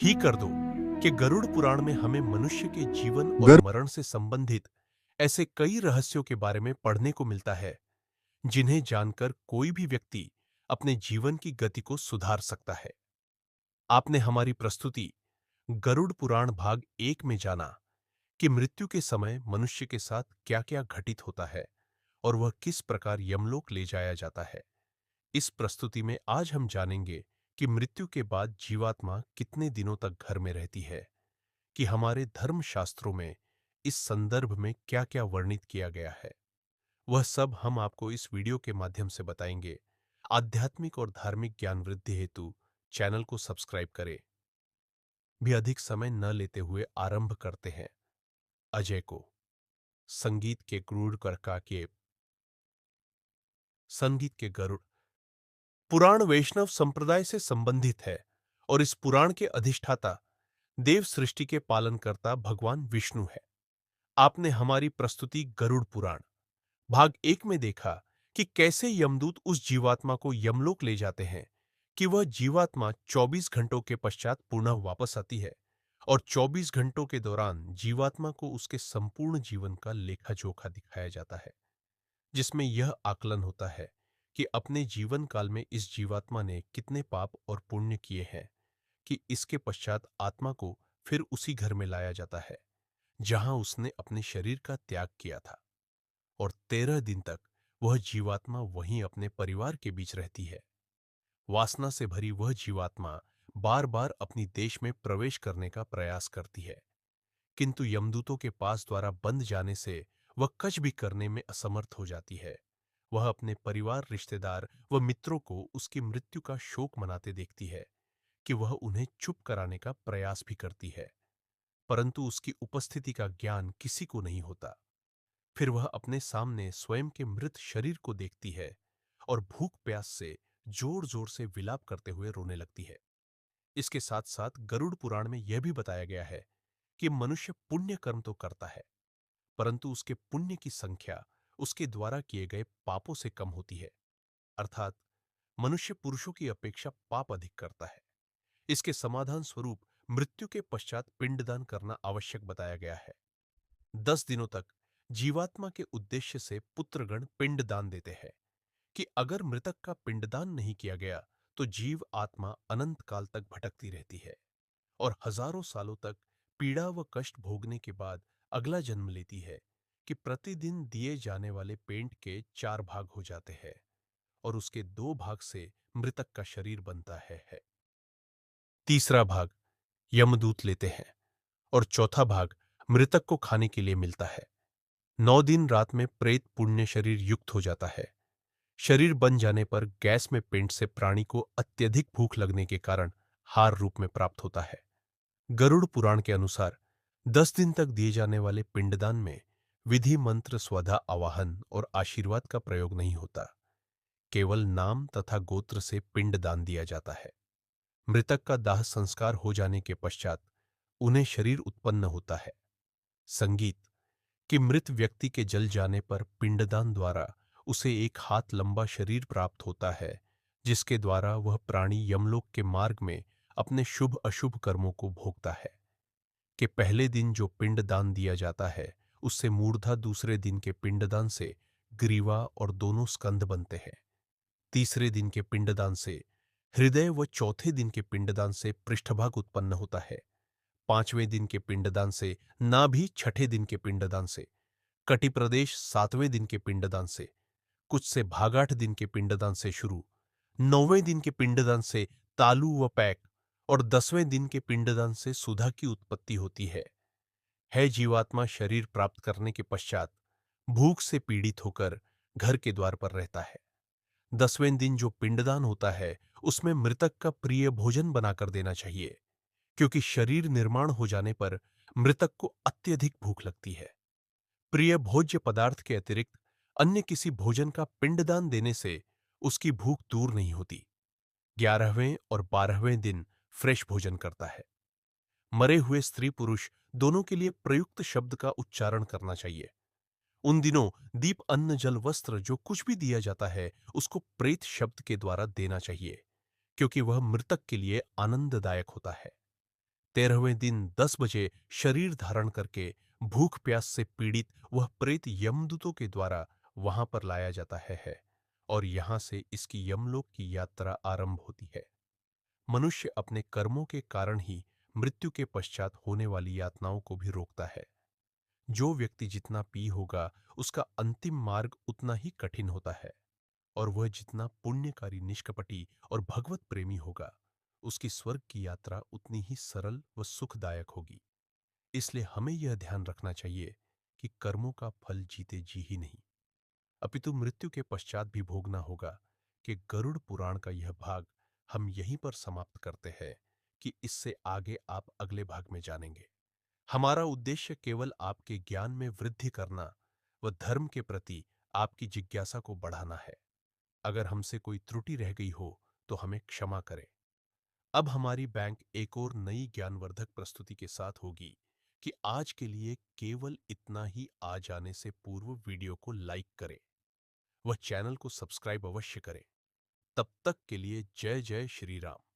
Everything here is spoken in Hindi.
ही कर दो कि गरुड़ पुराण में हमें मनुष्य के जीवन और गर मरण से संबंधित ऐसे कई रहस्यों के बारे में पढ़ने को मिलता है जिन्हें जानकर कोई भी व्यक्ति अपने जीवन की गति को सुधार सकता है। आपने हमारी प्रस्तुति गरुड़ पुराण भाग 1 में जाना कि मृत्यु के समय मनुष्य के साथ क्या-क्या घटित होता है और वह किस प्रकार यमलोक ले जाया जाता है। इस प्रस्तुति में आज हम जानेंगे कि मृत्यु के बाद जीवात्मा कितने दिनों तक घर में रहती है, कि हमारे धर्म शास्त्रों में इस संदर्भ में क्या-क्या वर्णित किया गया है। वह सब हम आपको इस वीडियो के माध्यम से बताएंगे। आध्यात्मिक और धार्मिक ज्ञान वृद्धि हेतु चैनल को सब्सक्राइब करें। भी अधिक समय न लेते हुए आरंभ करते हैं। अजय को संगीत के क्रूर करका के संगीत के गरुड़ पुराण वैष्णव संप्रदाय से संबंधित है और इस पुराण के अधिष्ठाता देव सृष्टि के पालनकर्ता भगवान विष्णु है। आपने हमारी प्रस्तुति गरुड़ पुराण भाग 1 में देखा कि कैसे यमदूत उस जीवात्मा को यमलोक ले जाते हैं, कि वह जीवात्मा 24 घंटों के पश्चात पुनः वापस आती है और 24 घंटों के दौरान जीवात्मा को उसके संपूर्ण जीवन का लेखा जोखा दिखाया जाता है, जिसमें यह आकलन होता है कि अपने जीवन काल में इस जीवात्मा ने कितने पाप और पुण्य किए हैं, कि इसके पश्चात आत्मा को फिर उसी घर में लाया जाता है जहां उसने अपने शरीर का त्याग किया था, और 13 दिन तक वह जीवात्मा वहीं अपने परिवार के बीच रहती है। वासना से भरी वह जीवात्मा बार बार अपनी देश में प्रवेश करने का प्रयास करती है, किंतु यमदूतों के पास द्वारा बंद जाने से वह कुछ भी करने में असमर्थ हो जाती है। वह अपने परिवार, रिश्तेदार व मित्रों को उसकी मृत्यु का शोक मनाते देखती है, कि वह उन्हें चुप कराने का प्रयास भी करती है, परंतु उसकी उपस्थिति का ज्ञान किसी को नहीं होता। फिर वह अपने सामने स्वयं के मृत शरीर को देखती है और भूख प्यास से जोर जोर से विलाप करते हुए रोने लगती है। इसके साथ साथ गरुड़ पुराण में यह भी बताया गया है कि मनुष्य पुण्य कर्म तो करता है, परंतु उसके पुण्य की संख्या उसके द्वारा किए गए पापों से कम होती है। अर्थात मनुष्य पुरुषों की अपेक्षा पाप अधिक करता है। इसके समाधान स्वरूप मृत्यु के पश्चात पिंडदान करना आवश्यक बताया गया है। 10 दिनों तक जीवात्मा के उद्देश्य से पुत्रगण पिंडदान देते हैं, कि अगर मृतक का पिंडदान नहीं किया गया तो जीव आत्मा अनंत काल तक भटकती रहती है और हजारों सालों तक पीड़ा व कष्ट भोगने के बाद अगला जन्म लेती है, कि प्रतिदिन दिए जाने वाले पेंट के 4 भाग हो जाते हैं और उसके 2 भाग से मृतक का शरीर बनता है। तीसरा भाग यमदूत लेते हैं और चौथा भाग मृतक को खाने के लिए मिलता है। 9 दिन रात में प्रेत पुण्य शरीर युक्त हो जाता है। शरीर बन जाने पर गैस में पिंड से प्राणी को अत्यधिक भूख लगने के कारण हार रूप में प्राप्त होता है। गरुड़ पुराण के अनुसार 10 दिन तक दिए जाने वाले पिंडदान में विधि मंत्र स्वधा आवाहन और आशीर्वाद का प्रयोग नहीं होता, केवल नाम तथा गोत्र से पिंडदान दिया जाता है। मृतक का दाह संस्कार हो जाने के पश्चात उन्हें शरीर उत्पन्न होता है। संगीत कि मृत व्यक्ति के जल जाने पर पिंडदान द्वारा उसे एक हाथ लंबा शरीर प्राप्त होता है, जिसके द्वारा वह प्राणी यमलोक के मार्ग में अपने शुभ अशुभ कर्मों को भोगता है। कि पहले दिन जो पिंडदान दिया जाता है उससे मूर्धा दूसरे दिन के पिंडदान से ग्रीवा और दोनों स्कंध बनते हैं। तीसरे दिन के पिंडदान से हृदय व चौथे दिन के पिंडदान से पृष्ठभाग उत्पन्न होता है। पांचवें दिन के पिंडदान से नाभि, छठे दिन के पिंडदान से कटि प्रदेश, सातवें दिन के पिंडदान से कुछ से भागाठ दिन के पिंडदान से शुरू, 9वें दिन के पिंडदान से तालु व पैक और 10वें दिन के पिंडदान से सुधा की उत्पत्ति होती है जीवात्मा शरीर प्राप्त करने के पश्चात भूख से पीड़ित होकर घर के द्वार पर रहता है। 10वें दिन जो पिंडदान होता है उसमें मृतक का प्रिय भोजन बनाकर देना चाहिए, क्योंकि शरीर निर्माण हो जाने पर मृतक को अत्यधिक भूख लगती है। प्रिय भोज्य पदार्थ के अतिरिक्त अन्य किसी भोजन का पिंडदान देने से उसकी भूख दूर नहीं होती। 11वें और 12वें दिन फ्रेश भोजन करता है। मरे हुए स्त्री पुरुष दोनों के लिए प्रयुक्त शब्द का उच्चारण करना चाहिए। उन दिनों दीप, अन्न, जल, वस्त्र जो कुछ भी दिया जाता है उसको प्रेत शब्द के द्वारा देना चाहिए, क्योंकि वह मृतक के लिए आनंददायक होता है। 13वें दिन 10 बजे शरीर धारण करके भूख प्यास से पीड़ित वह प्रेत यमदूतों के द्वारा वहां पर लाया जाता है और यहां से इसकी यमलोक की यात्रा आरंभ होती है। मनुष्य अपने कर्मों के कारण ही मृत्यु के पश्चात होने वाली यातनाओं को भी रोकता है। जो व्यक्ति जितना पी होगा उसका अंतिम मार्ग उतना ही कठिन होता है और वह जितना पुण्यकारी निष्कपटी और भगवत प्रेमी होगा उसकी स्वर्ग की यात्रा उतनी ही सरल व सुखदायक होगी। इसलिए हमें यह ध्यान रखना चाहिए कि कर्मों का फल जीते जी ही नहीं अपितु मृत्यु के पश्चात भी भोगना होगा। कि गरुड़ पुराण का यह भाग हम यहीं पर समाप्त करते हैं कि इससे आगे आप अगले भाग में जानेंगे। हमारा उद्देश्य केवल आपके ज्ञान में वृद्धि करना व धर्म के प्रति आपकी जिज्ञासा को बढ़ाना है। अगर हमसे कोई त्रुटि रह गई हो तो हमें क्षमा करें। अब हमारी बैंक एक और नई ज्ञानवर्धक प्रस्तुति के साथ होगी कि आज के लिए केवल इतना ही। आ जाने से पूर्व वीडियो को लाइक करें व चैनल को सब्सक्राइब अवश्य करें। तब तक के लिए जय जय श्री राम।